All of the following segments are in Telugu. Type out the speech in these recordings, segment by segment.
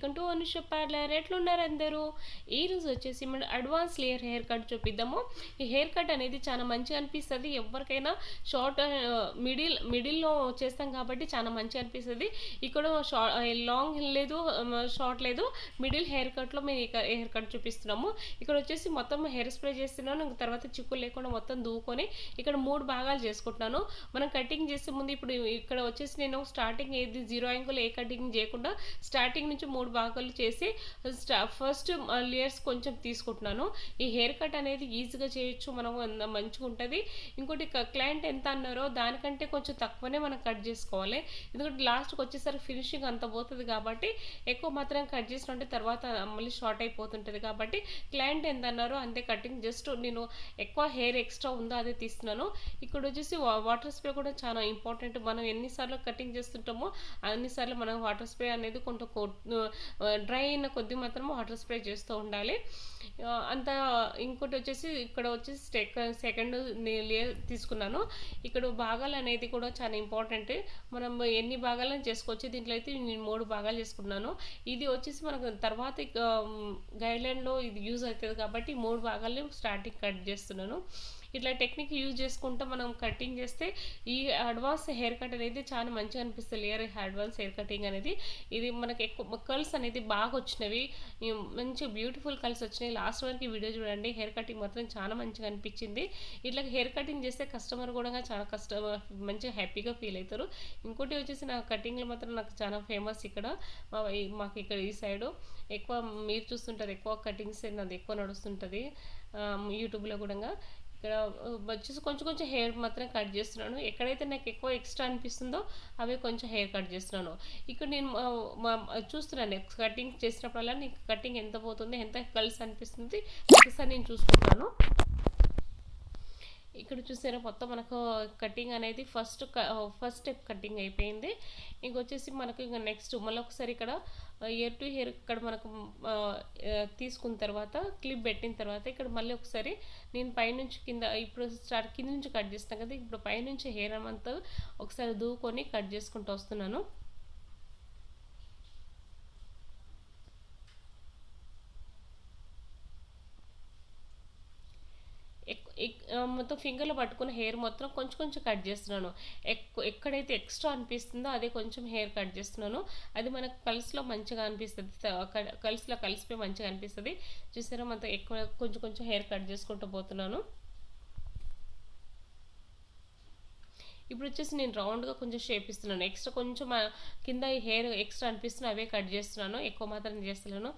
Welcome to Anusha parlour. ఎట్లున్నారు అందరూ? ఈరోజు వచ్చేసి మనం అడ్వాన్స్ లేయర్ హెయిర్ కట్ చూపిద్దాము. ఈ హెయిర్ కట్ అనేది చాలా మంచిగా అనిపిస్తుంది. ఎవరికైనా షార్ట్ మిడిల్లో చేస్తాం కాబట్టి చాలా మంచిగా అనిపిస్తుంది. ఇక్కడ లాంగ్ లేదు, షార్ట్ లేదు, మిడిల్ హెయిర్ కట్లో మేము హెయిర్ కట్ చూపిస్తున్నాము. ఇక్కడ వచ్చేసి మొత్తం హెయిర్ స్ప్రే చేస్తున్నాను. తర్వాత చిక్కులు లేకుండా మొత్తం దూకొని ఇక్కడ 3 భాగాలు చేసుకుంటున్నాను. మనం కటింగ్ చేసే ముందు ఇప్పుడు ఇక్కడ వచ్చేసి నేను స్టార్టింగ్ ఏది 0 యాంగిల్ ఏ కటింగ్ చేయకుండా స్టార్టింగ్ నుంచి 3 భాగాలు చేసి ఫస్ట్ లేయర్స్ కొంచెం తీసుకుంటున్నాను. ఈ హెయిర్ కట్ అనేది ఈజీగా చేయొచ్చు, మనం మంచిగా ఉంటుంది. ఇంకోటి క్లయింట్ ఎంత అన్నారో దానికంటే కొంచెం తక్కువనే మనం కట్ చేసుకోవాలి. ఎందుకంటే లాస్ట్కి వచ్చేసరికి ఫినిషింగ్ అంత పోతుంది కాబట్టి ఎక్కువ మాత్రం కట్ చేసినట్టే తర్వాత మళ్ళీ షార్ట్ అయిపోతుంటుంది. కాబట్టి క్లయింట్ ఎంత అన్నారో అంతే కటింగ్. జస్ట్ నేను ఎక్కువ హెయిర్ ఎక్స్ట్రా ఉందో అదే తీస్తున్నాను. ఇక్కడ వచ్చేసి వాటర్ స్ప్రే కూడా చాలా ఇంపార్టెంట్. మనం ఎన్నిసార్లు కటింగ్ చేస్తుంటామో అన్నిసార్లు మనం వాటర్ స్ప్రే అనేది కొంచెం డ్రై అయిన కొద్ది మాత్రం వాటర్ స్ప్రే చేస్తూ ఉండాలి. అంత ఇంకోటి వచ్చేసి ఇక్కడ వచ్చేసి సెకండ్ లేయర్ తీసుకున్నాను. ఇక్కడ భాగాలు అనేది కూడా చాలా ఇంపార్టెంట్. మనం ఎన్ని భాగాలను చేసుకోవచ్చు. దీంట్లో అయితే నేను 3 భాగాలు చేసుకున్నాను. ఇది వచ్చేసి మనకు తర్వాత గైడ్లైన్లో ఇది యూజ్ అవుతుంది కాబట్టి 3 భాగాలు స్టార్టింగ్ కట్ చేస్తున్నాను. ఇట్లా టెక్నిక్ యూజ్ చేసుకుంటూ మనం కటింగ్ చేస్తే ఈ అడ్వాన్స్ హెయిర్ కట్ అనేది చాలా మంచిగా అనిపిస్తుంది. లేయర్ అడ్వాన్స్ హెయిర్ కటింగ్ అనేది ఇది మనకి ఎక్కువ కల్స్ అనేది బాగా వచ్చినవి, మంచి బ్యూటిఫుల్ కల్స్ వచ్చినాయి. లాస్ట్ వరకు వీడియో చూడండి. హెయిర్ కటింగ్ మాత్రం చాలా మంచిగా అనిపించింది. ఇట్లా హెయిర్ కటింగ్ చేస్తే కస్టమర్ కూడా చాలా మంచిగా హ్యాపీగా ఫీల్ అవుతారు. ఇంకోటి వచ్చేసి నా కటింగ్లో మాత్రం నాకు చాలా ఫేమస్ ఇక్కడ మాకు ఇక్కడ ఈ సైడు ఎక్కువ మీరు చూస్తుంటారు. ఎక్కువ కటింగ్స్ నాది ఎక్కువ నడుస్తుంటుంది యూట్యూబ్లో కూడా. ఇక్కడ వచ్చేసి కొంచెం హెయిర్ మాత్రం కట్ చేస్తున్నాను. ఎక్కడైతే నాకు ఎక్కువ ఎక్స్ట్రా అనిపిస్తుందో అవే కొంచెం హెయిర్ కట్ చేస్తున్నాను. ఇక్కడ నేను చూస్తున్నాను కటింగ్ చేసినప్పుడల్లా నీకు కటింగ్ ఎంత పోతుంది, ఎంత కలిసి అనిపిస్తుంది ఒకసారి నేను చూసుకుంటాను. ఇక్కడ చూసారా మొత్తం మనకు కటింగ్ అనేది ఫస్ట్ స్టెప్ కటింగ్ అయిపోయింది. ఇంకొచ్చేసి మనకు ఇంకా నెక్స్ట్ మళ్ళీ ఒకసారి ఇక్కడ ఇయర్ టు ఇయర్ ఇక్కడ మనకు తీసుకున్న తర్వాత క్లిప్ పెట్టిన తర్వాత ఇక్కడ మళ్ళీ ఒకసారి నేను పైనుంచి కింద ఇప్పుడు కింద నుంచి కట్ చేస్తాను కదా, ఇప్పుడు పైనుంచి హెయిర్ అంతా ఒకసారి దూకొని కట్ చేసుకుంటూ వస్తున్నాను. మొత్తం ఫింగర్లో పట్టుకున్న హెయిర్ మొత్తం కొంచెం కట్ చేస్తున్నాను. ఎక్కడైతే ఎక్స్ట్రా అనిపిస్తుందో అదే కొంచెం హెయిర్ కట్ చేస్తున్నాను. అది మనకు కల్స్లో మంచిగా అనిపిస్తుంది, కల్స్లో కలిసిపోయి మంచిగా అనిపిస్తుంది. చూసారా మొత్తం ఎక్కువ కొంచెం హెయిర్ కట్ చేసుకుంటూ పోతున్నాను. ఇప్పుడు వచ్చేసి నేను రౌండ్గా కొంచెం షేప్ ఇస్తున్నాను. ఎక్స్ట్రా కొంచెం కింద హెయిర్ ఎక్స్ట్రా అనిపిస్తున్నాయి అవే కట్ చేస్తున్నాను. ఎక్కువ మాత్రం చేస్తున్నాను.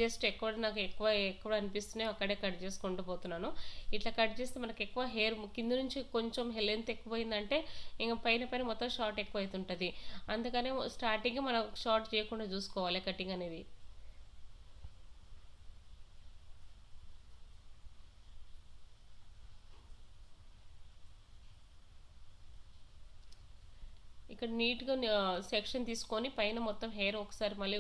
జస్ట్ నాకు ఎక్కువ అనిపిస్తున్నాయి అక్కడే కట్ చేసుకుంటూ పోతున్నాను. ఇట్లా కట్ చేస్తే మనకి ఎక్కువ హెయిర్ కింద నుంచి కొంచెం లెంత్ ఎక్కువైందంటే ఇంకా పైన మొత్తం షార్ట్ ఎక్కువ అవుతుంటుంది. అందుకనే స్టార్టింగ్ మనం షార్ట్ చేయకుండా చూసుకోవాలి కటింగ్ అనేది. ఇక్కడ నీట్గా సెక్షన్ తీసుకొని పైన మొత్తం హెయిర్ ఒకసారి మళ్ళీ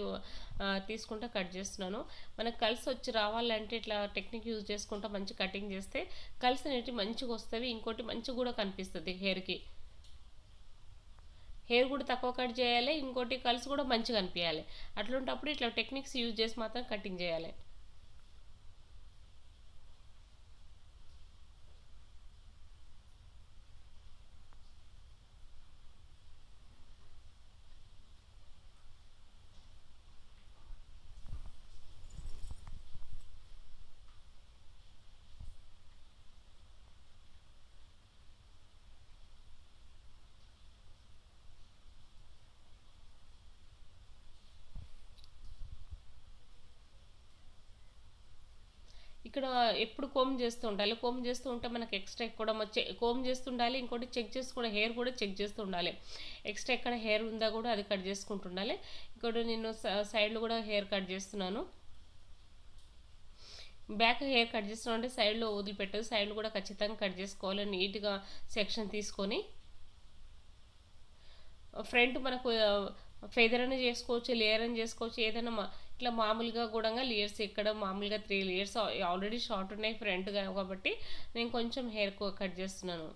తీసుకుంటా కట్ చేస్తున్నాను. మనకు కలిసి వచ్చి రావాలంటే ఇట్లా టెక్నిక్ యూజ్ చేసుకుంటా మంచి కటింగ్ చేస్తే కలిసి అనేవి మంచిగా వస్తుంది. ఇంకోటి మంచిగా కూడా కనిపిస్తుంది హెయిర్కి. హెయిర్ కూడా తక్కువ కట్ చేయాలి, ఇంకోటి కలిసి కూడా మంచిగా అనిపించాలి. అట్లుంటప్పుడు ఇట్లా టెక్నిక్స్ యూజ్ చేసి మాత్రం కటింగ్ చేయాలి. ఇక్కడ ఎప్పుడు కోమ్ చేస్తూ ఉండాలి. కోమ్ చేస్తూ ఉంటే మనకు ఎక్స్ట్రా ఎక్కడ కోమ్ చేస్తుండాలి. ఇంకోటి చెక్ చేసుకునే హెయిర్ కూడా చెక్ చేస్తూ ఉండాలి. ఎక్స్ట్రా ఎక్కడ హెయిర్ ఉందా కూడా అది కట్ చేసుకుంటుండాలి. ఇంకోటి నేను సైడ్లో కూడా హెయిర్ కట్ చేస్తున్నాను. బ్యాక్ హెయిర్ కట్ చేస్తున్నాను అంటే సైడ్లో వదిలిపెట్టదు, సైడ్లో కూడా ఖచ్చితంగా కట్ చేసుకోవాలి. నీట్గా సెక్షన్ తీసుకొని ఫ్రంట్ మనకు ఫెదర్ అని చేసుకోవచ్చు, లేయర్ అని చేసుకోవచ్చు, ఏదైనా ఇట్లా మామూలుగా కూడా లేయర్స్ ఇక్కడ మామూలుగా 3 లేయర్స్ ఆల్రెడీ షార్ట్ ఉన్నాయి ఫ్రంట్ కాబట్టి నేను కొంచెం హెయిర్ కట్ చేస్తున్నాను.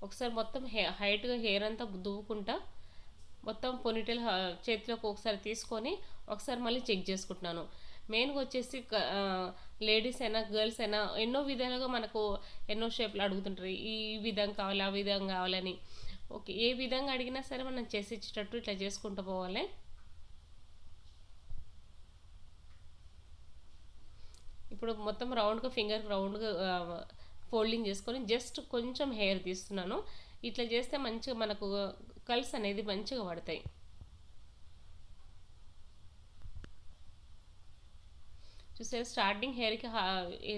ఒకసారి మొత్తం హైట్గా హెయిర్ అంతా దువ్వుకుంటా మొత్తం పొనిటెల్ చేతిలోకి ఒకసారి తీసుకొని ఒకసారి మళ్ళీ చెక్ చేసుకుంటున్నాను. మెయిన్గా వచ్చేసి లేడీస్ అయినా గర్ల్స్ అయినా ఎన్నో విధాలుగా మనకు ఎన్నో షేప్లు అడుగుతుంటారు, ఈ విధంగా కావాలి ఆ విధంగా కావాలని. ఓకే, ఏ విధంగా అడిగినా సరే మనం చేసి ఇచ్చేటట్టు ఇట్లా చేసుకుంటూ పోవాలి. ఇప్పుడు మొత్తం రౌండ్గా ఫింగర్ రౌండ్గా ఫోల్డింగ్ చేసుకొని జస్ట్ కొంచెం హెయిర్ తీస్తున్నాను. ఇట్లా చేస్తే మంచిగా మనకు కల్స్ అనేది మంచిగా పడతాయి. చూసారు, స్టార్టింగ్ హెయిర్కి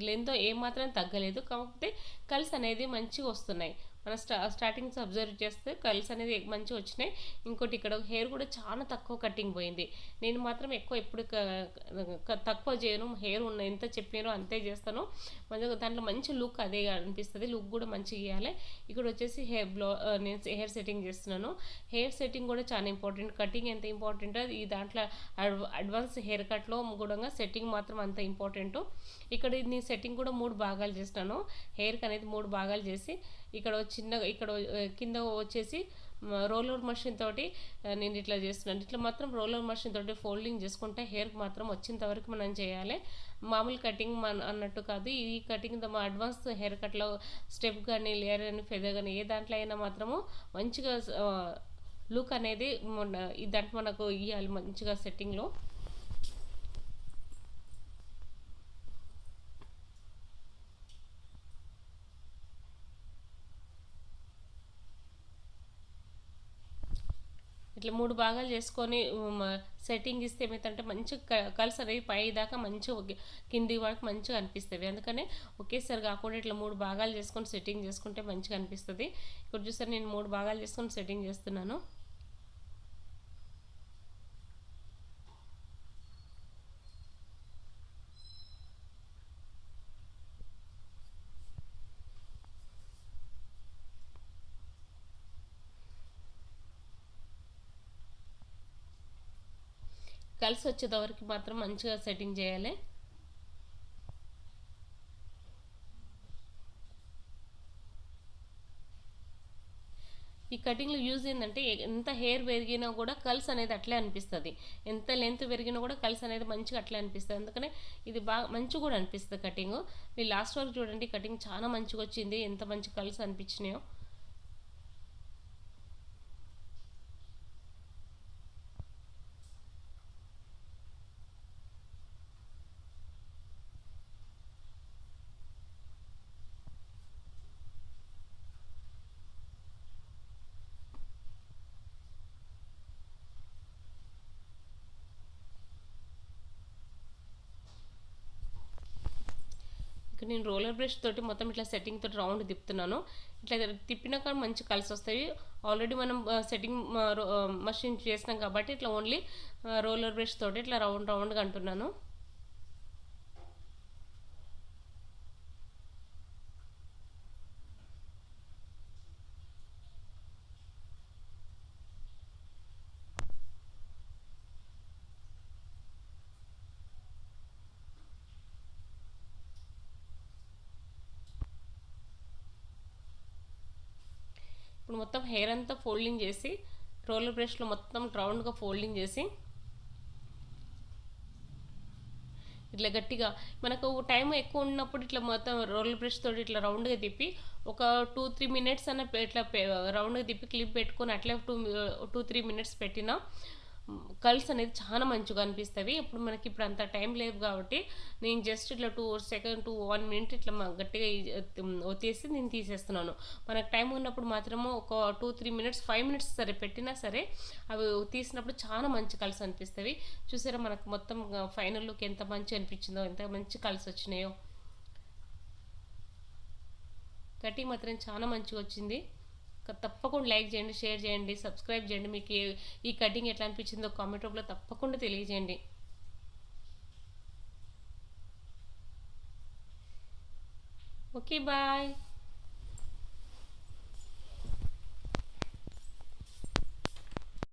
లెంత్ ఏమాత్రం తగ్గలేదు, కాకపోతే కల్స్ అనేది మంచిగా వస్తున్నాయి. మన స్టార్టింగ్స్ అబ్జర్వ్ చేస్తే కల్స్ అనేది మంచిగా వచ్చినాయి. ఇంకోటి ఇక్కడ హెయిర్ కూడా చాలా తక్కువ కటింగ్ పోయింది. నేను మాత్రం ఎక్కువ ఎప్పుడు తక్కువ చేయను, హెయిర్ ఉన్న ఎంత చెప్పానో అంతే చేస్తాను. మంచిగా దాంట్లో మంచి లుక్ అదే అనిపిస్తుంది, లుక్ కూడా మంచిగా ఇవ్వాలి. ఇక్కడ వచ్చేసి నేను హెయిర్ సెట్టింగ్ చేస్తున్నాను. హెయిర్ సెట్టింగ్ కూడా చాలా ఇంపార్టెంట్, కటింగ్ ఎంత ఇంపార్టెంట్ ఈ దాంట్లో అడ్వాన్స్ హెయిర్ కట్లో కూడా సెట్టింగ్ మాత్రం అంత ఇంపార్టెంట్. ఇక్కడ నేను సెట్టింగ్ కూడా 3 భాగాలు చేస్తాను. హెయిర్కి అనేది 3 భాగాలు చేసి ఇక్కడ చిన్నగా ఇక్కడ కింద వచ్చేసి రోలర్ మషిన్ తోటి నేను ఇట్లా చేస్తున్నాను. ఇట్లా మాత్రం రోలర్ మషిన్ తోటి ఫోల్డింగ్ చేసుకుంటే హెయిర్కి మాత్రం వచ్చేంత వరకు మనం చేయాలి. మామూలు కటింగ్ అన్నట్టు కాదు, ఈ కటింగ్ అడ్వాన్స్ హెయిర్ కట్లో స్టెప్ కానీ లేయర్ కానీ ఫెదర్ కానీ ఏ దాంట్లో అయినా మాత్రము మంచిగా లుక్ అనేది దాంట్లో మనకు ఇవ్వాలి మంచిగా సెట్టింగ్లో. ఇట్లా 3 భాగాలు చేసుకొని సెట్టింగ్ ఇస్తే ఏమైతే మంచిగా కల్స్ అనేవి పై దాకా మంచిగా కింది వరకు మంచిగా అనిపిస్తుంది. అందుకనే ఒకేసారి కాకుండా ఇట్లా 3 భాగాలు చేసుకొని సెట్టింగ్ చేసుకుంటే మంచిగా అనిపిస్తుంది. ఇప్పుడు చూసారు, నేను 3 భాగాలు చేసుకొని సెట్టింగ్ చేస్తున్నాను. కలిసి వచ్చేటవరకు మాత్రం మంచిగా సెట్టింగ్ చేయాలి. ఈ కటింగ్లో యూజ్ ఏంటంటే ఎంత హెయిర్ పెరిగినా కూడా కల్స్ అనేది అట్లే అనిపిస్తుంది, ఎంత లెంత్ పెరిగినా కూడా కల్స్ అనేది మంచిగా అట్లే అనిపిస్తుంది. అందుకనే ఇది బాగా మంచిగా కూడా అనిపిస్తుంది కటింగ్. మీరు లాస్ట్ వరకు చూడండి, కటింగ్ చాలా మంచిగా వచ్చింది, ఎంత మంచి కల్స్ అనిపించినాయో. ఇక్కడ నేను రోలర్ బ్రష్ తోటి మొత్తం ఇట్లా సెట్టింగ్ తోటి రౌండ్ తిప్పుతున్నాను. ఇట్లా తిప్పినాక మంచి కలిసి వస్తాయి. ఆల్రెడీ మనం సెట్టింగ్ మషిన్ చేసినాం కాబట్టి ఇట్లా ఓన్లీ రోలర్ బ్రష్ తోటి ఇట్లా రౌండ్గా అంటున్నాను. ఇప్పుడు మొత్తం హెయిర్ అంతా ఫోల్డింగ్ చేసి రోలర్ బ్రష్లో మొత్తం రౌండ్గా ఫోల్డింగ్ చేసి ఇట్లా గట్టిగా మనకు టైం ఎక్కువ ఉన్నప్పుడు ఇట్లా మొత్తం రోలర్ బ్రష్ తోటి ఇట్లా రౌండ్గా తిప్పి ఒక 2-3 మినిట్స్ అన్న ఇట్లా రౌండ్గా తిప్పి క్లిప్ పెట్టుకొని అట్లా 2-3 మినిట్స్ పెట్టినా కల్స్ అనేది చాలా మంచిగా అనిపిస్తుంది. ఇప్పుడు మనకి ఇప్పుడు అంత టైం లేదు కాబట్టి నేను జస్ట్ ఇట్లా 2 సెకండ్ టు 1 మినిట్ ఇట్లా గట్టిగా ఒత్తేసి నేను తీసేస్తున్నాను. మనకు టైం ఉన్నప్పుడు మాత్రము ఒక 2-3 మినిట్స్ 5 మినిట్స్ సరే పెట్టినా సరే అవి తీసినప్పుడు చాలా మంచి కల్స్ అనిపిస్తుంది. చూసారా మనకు మొత్తం ఫైనల్ లుక్ ఎంత మంచి అనిపించిందో, ఎంత మంచి కల్స్ వచ్చినాయో. కటింగ్ మాత్రం చాలా మంచిగా వచ్చింది. తప్పకుండా లైక్ చేయండి, షేర్ చేయండి, సబ్స్క్రైబ్ చేయండి. మీకు ఈ కటింగ్ ఎట్లా అనిపించిందో కామెంట్ రూపంలో తప్పకుండా తెలియజేయండి. Okay, bye.